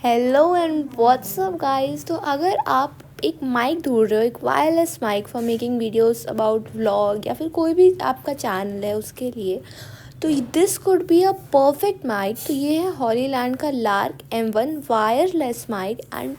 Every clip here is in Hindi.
Hello and WhatsApp guys. तो अगर आप एक माइक ढूंढ रहे हो, एक wireless mic for making videos about vlog या फिर कोई भी आपका चैनल है उसके लिए, तो this could be a perfect mic. तो ये है हॉलीलैंड का lark M1 wireless mic. And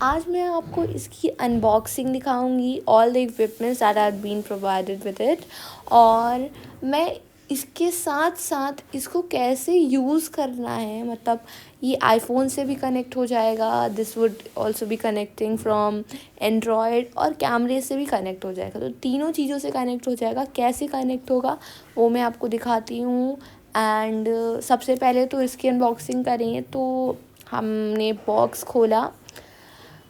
आज मैं आपको इसकी अनबॉक्सिंग दिखाऊंगी, all the equipments that are been provided with it, और मैं इसके साथ साथ इसको कैसे यूज़ करना है। मतलब ये आईफोन से भी कनेक्ट हो जाएगा, this would also be connecting from Android, और कैमरे से भी कनेक्ट हो जाएगा। तो तीनों चीज़ों से कनेक्ट हो जाएगा। कैसे कनेक्ट होगा वो मैं आपको दिखाती हूँ। एंड सबसे पहले तो इसकी अनबॉक्सिंग करें। तो हमने बॉक्स खोला,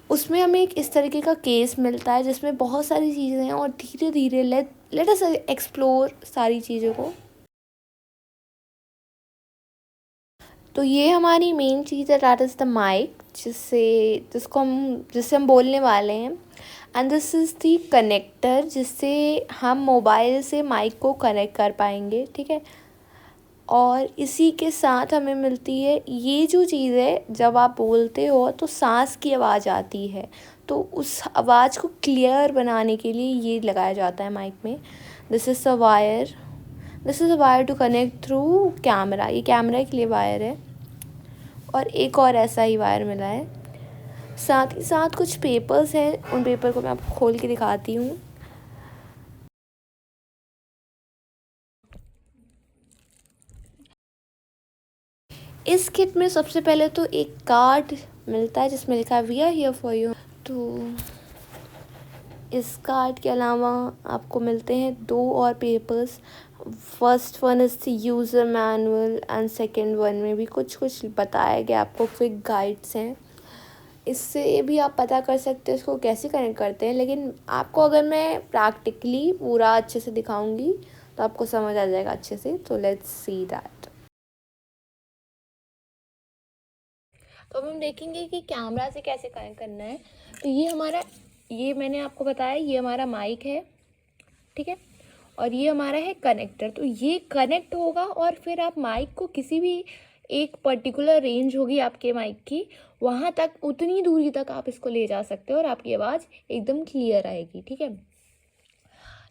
उसमें हमें एक इस तरीके का केस मिलता है जिसमें बहुत सारी चीज़ें हैं, और धीरे धीरे लेट अस एक्सप्लोर सारी चीज़ों को। तो ये हमारी मेन चीज़ है, दैट इज़ द माइक, जिससे हम बोलने वाले हैं। And this is the connector, जिससे हम मोबाइल से माइक को कनेक्ट कर पाएंगे, ठीक है। और इसी के साथ हमें मिलती है ये जो चीज़ है, जब आप बोलते हो तो सांस की आवाज़ आती है, तो उस आवाज़ को क्लियर बनाने के लिए ये लगाया जाता है माइक में। This is a wire, this is a wire to connect through camera. ये कैमरा के लिए वायर है, और एक और ऐसा ही वायर मिला है। साथ ही साथ कुछ पेपर्स हैं, उन पेपर को मैं आपको खोल के दिखाती हूँ। इस किट में सबसे पहले तो एक कार्ड मिलता है जिसमें लिखा है we are here for you. तो इस कार्ड के अलावा आपको मिलते हैं दो और papers. First one is the user manual, and second one में भी कुछ बताया गया, आपको क्विक गाइड्स हैं। इससे भी आप पता कर सकते हो इसको कैसे कनेक्ट करते हैं। लेकिन आपको अगर मैं प्रैक्टिकली पूरा अच्छे से दिखाऊंगी तो आपको समझ आ जाएगा अच्छे से। तो लेट्स सी दैट। तो अब हम देखेंगे कि कैमरा से कैसे कनेक्ट करना है। तो ये मैंने आपको बताया, ये हमारा माइक है, ठीक है। और ये हमारा है कनेक्टर। तो ये कनेक्ट होगा, और फिर आप माइक को किसी भी एक पर्टिकुलर रेंज होगी आपके माइक की, वहाँ तक, उतनी दूरी तक आप इसको ले जा सकते हो और आपकी आवाज़ एकदम क्लियर आएगी, ठीक है।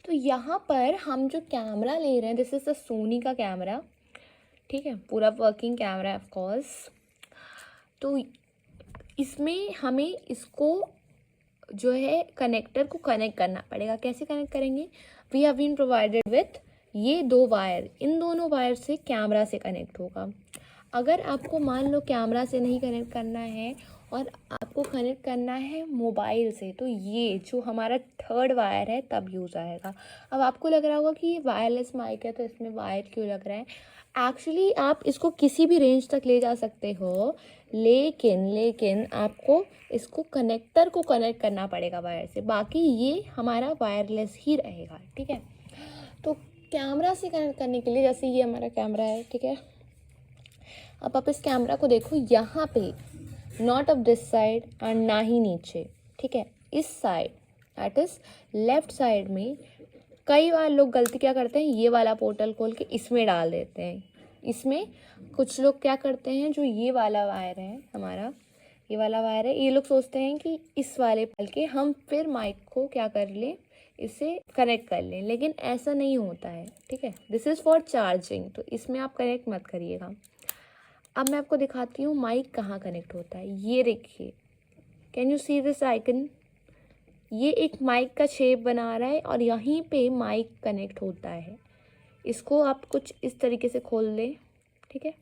तो यहाँ पर हम जो कैमरा ले रहे हैं, दिस इज़ द सोनी का कैमरा, ठीक है, पूरा वर्किंग कैमरा है ऑफ कोर्स। तो इसमें हमें इसको जो है कनेक्टर को कनेक्ट करना पड़ेगा। कैसे कनेक्ट करेंगे? We have been provided with ये दो वायर, इन दोनों वायर से कैमरा से कनेक्ट होगा। अगर आपको मान लो कैमरा से नहीं कनेक्ट करना है और आपको कनेक्ट करना है मोबाइल से, तो ये जो हमारा थर्ड वायर है तब यूज़ आएगा। अब आपको लग रहा होगा कि ये वायरलेस माइक है तो इसमें वायर क्यों लग रहा है। एक्चुअली आप इसको किसी भी रेंज तक ले जा सकते हो, लेकिन आपको इसको कनेक्टर को कनेक्ट करना पड़ेगा वायर से, बाकी ये हमारा वायरलेस ही रहेगा, ठीक है। तो कैमरा से कनेक्ट करने के लिए, जैसे ये हमारा कैमरा है, ठीक है। अब आप इस कैमरा को देखो, यहाँ पे not of this side and ना ही नीचे, ठीक है। इस side, that is left side में कई बार लोग गलती क्या करते हैं, ये वाला पोर्टल खोल के इसमें डाल देते हैं। इसमें कुछ लोग क्या करते हैं, जो ये वाला वायर है हमारा, ये वाला वायर है, ये लोग सोचते हैं कि इस वाले पल के हम फिर माइक को क्या कर लें, इससे कनेक्ट कर लें, लेकिन ऐसा नहीं होता है, ठीक है। दिस इज़ फॉर चार्जिंग, तो इसमें आप कनेक्ट मत करिएगा। अब मैं आपको दिखाती हूँ माइक कहाँ कनेक्ट होता है। ये देखिए, can you see this icon? ये एक माइक का शेप बना रहा है और यहीं पे माइक कनेक्ट होता है। इसको आप कुछ इस तरीके से खोल लें, ठीक है।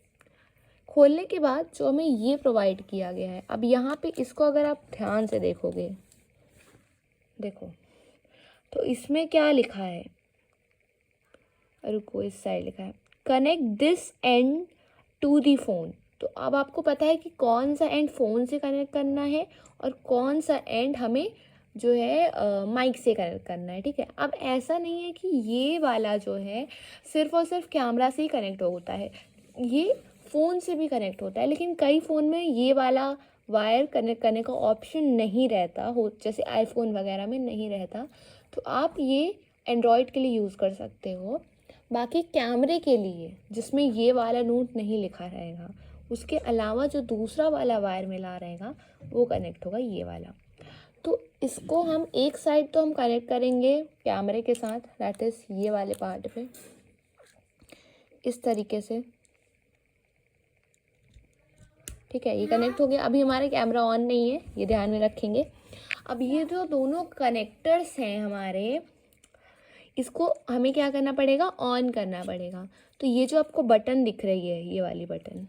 खोलने के बाद जो हमें ये प्रोवाइड किया गया है, अब यहाँ पे इसको अगर आप ध्यान से देखोगे, देखो तो इसमें क्या लिखा है, रुको, इस साइड लिखा है connect this end to the phone. तो अब आपको पता है कि कौन सा एंड फ़ोन से कनेक्ट करना है और कौन सा एंड हमें जो है माइक से कनेक्ट करना है, ठीक है। अब ऐसा नहीं है कि ये वाला जो है सिर्फ और सिर्फ कैमरा से ही कनेक्ट होता है, ये फ़ोन से भी कनेक्ट होता है। लेकिन कई फ़ोन में ये वाला वायर कनेक्ट करने का ऑप्शन नहीं रहता हो, जैसे आईफोन वगैरह में नहीं रहता, तो आप ये एंड्रॉयड के लिए यूज़ कर सकते हो। बाकी कैमरे के लिए, जिसमें ये वाला नोट नहीं लिखा रहेगा, उसके अलावा जो दूसरा वाला वायर मिला रहेगा वो कनेक्ट होगा ये वाला। तो इसको हम एक साइड तो हम कनेक्ट करेंगे कैमरे के साथ, दैट इज़ ये वाले पार्ट पे इस तरीके से, ठीक है। ये कनेक्ट हो गया। अभी हमारा कैमरा ऑन नहीं है, ये ध्यान में रखेंगे। अब ये जो दोनों कनेक्टर्स हैं हमारे, इसको हमें क्या करना पड़ेगा, ऑन करना पड़ेगा। तो ये जो आपको बटन दिख रही है, ये वाली बटन,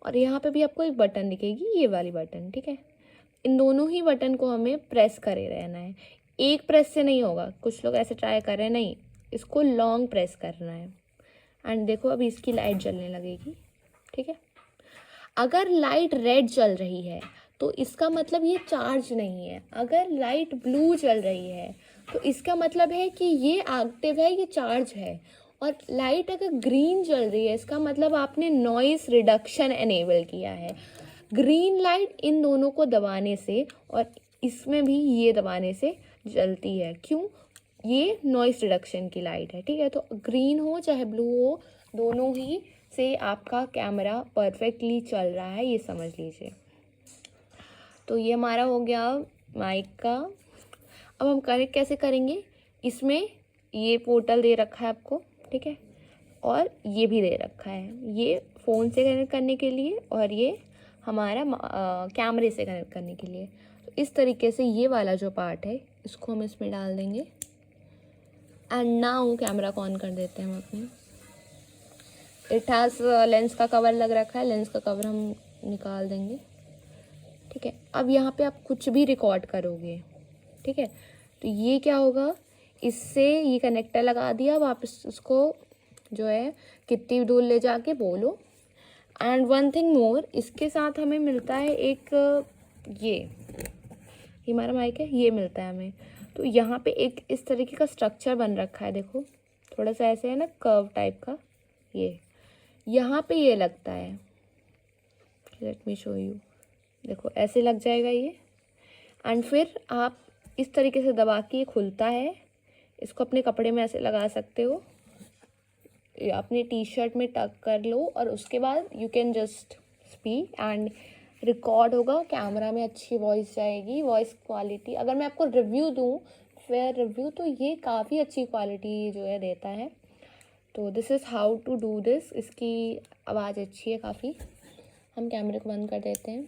और यहाँ पे भी आपको एक बटन दिखेगी, ये वाली बटन, ठीक है। इन दोनों ही बटन को हमें प्रेस करे रहना है। एक प्रेस से नहीं होगा, कुछ लोग ऐसे ट्राई कर रहे हैं, नहीं, इसको लॉन्ग प्रेस करना है। एंड देखो अभी इसकी लाइट जलने लगेगी, ठीक है। अगर लाइट रेड जल रही है तो इसका मतलब ये चार्ज नहीं है। अगर लाइट ब्लू जल रही है तो इसका मतलब है कि ये एक्टिव है, ये चार्ज है। और लाइट अगर ग्रीन जल रही है, इसका मतलब आपने नॉइस रिडक्शन एनेबल किया है। ग्रीन लाइट इन दोनों को दबाने से और इसमें भी ये दबाने से जलती है। क्यों? ये नॉइस रिडक्शन की लाइट है, ठीक है। तो ग्रीन हो चाहे ब्लू हो, दोनों ही से आपका कैमरा परफेक्टली चल रहा है, ये समझ लीजिए। तो ये हमारा हो गया माइक का। अब हम कनेक्ट कैसे करेंगे, इसमें ये पोर्टल दे रखा है आपको, ठीक है, और ये भी दे रखा है, ये फ़ोन से कनेक्ट करने के लिए और ये हमारा कैमरे से कनेक्ट करने के लिए। तो इस तरीके से ये वाला जो पार्ट है इसको हम इसमें डाल देंगे। एंड नाउ कैमरा को ऑन कर देते हैं हम अपने। इट हैज़ लेंस का कवर लग रखा है, लेंस का कवर हम निकाल देंगे, ठीक है। अब यहाँ पे आप कुछ भी रिकॉर्ड करोगे, ठीक है, तो ये क्या होगा, इससे ये कनेक्टर लगा दिया, वापस उसको जो है कितनी दूर ले जाके बोलो। एंड वन थिंग मोर, इसके साथ हमें मिलता है एक ये हमारा माइक है, ये मिलता है हमें। तो यहाँ पे एक इस तरीके का स्ट्रक्चर बन रखा है, देखो थोड़ा सा ऐसे है ना, कर्व टाइप का। ये यहाँ पे ये लगता है, लेट मी शो यू, देखो ऐसे लग जाएगा ये। एंड फिर आप इस तरीके से दबा के ये खुलता है, इसको अपने कपड़े में ऐसे लगा सकते हो, अपने टी शर्ट में टक कर लो और उसके बाद you can just speak and record होगा, कैमरा में अच्छी वॉइस जाएगी। वॉइस क्वालिटी अगर मैं आपको रिव्यू दूँ, फेयर रिव्यू, तो ये काफ़ी अच्छी क्वालिटी जो है देता है। तो this is how to do this. इसकी आवाज़ अच्छी है काफ़ी। हम कैमरे को बंद कर देते हैं।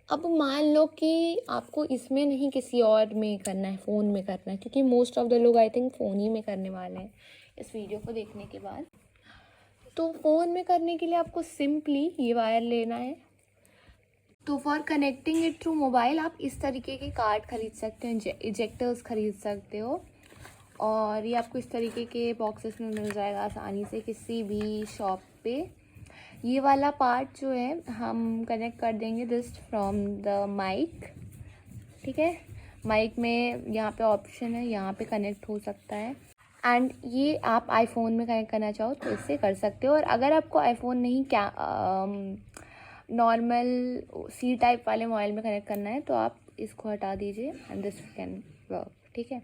अब मान लो कि आपको इसमें नहीं किसी और में करना है, फ़ोन में करना है, क्योंकि मोस्ट ऑफ द लोग आई थिंक फ़ोन ही में करने वाले हैं इस वीडियो को देखने के बाद। तो फ़ोन में करने के लिए आपको सिंपली ये वायर लेना है। तो for connecting it through mobile आप इस तरीके के कार्ड खरीद सकते हो, इजेक्टर्स खरीद सकते हो, और ये आपको इस तरीके के बॉक्सेस में मिल जाएगा आसानी से किसी भी शॉप पे। ये वाला पार्ट जो है हम कनेक्ट कर देंगे दिस फ्रॉम द माइक, ठीक है। माइक में यहाँ पे ऑप्शन है, यहाँ पे कनेक्ट हो सकता है। एंड ये आप आईफोन में कनेक्ट करना चाहो तो इससे कर सकते हो, और अगर आपको आईफोन नहीं, क्या नॉर्मल सी टाइप वाले मोबाइल में कनेक्ट करना है तो आप इसको हटा दीजिए एंड दिस कैन वर्क, ठीक है।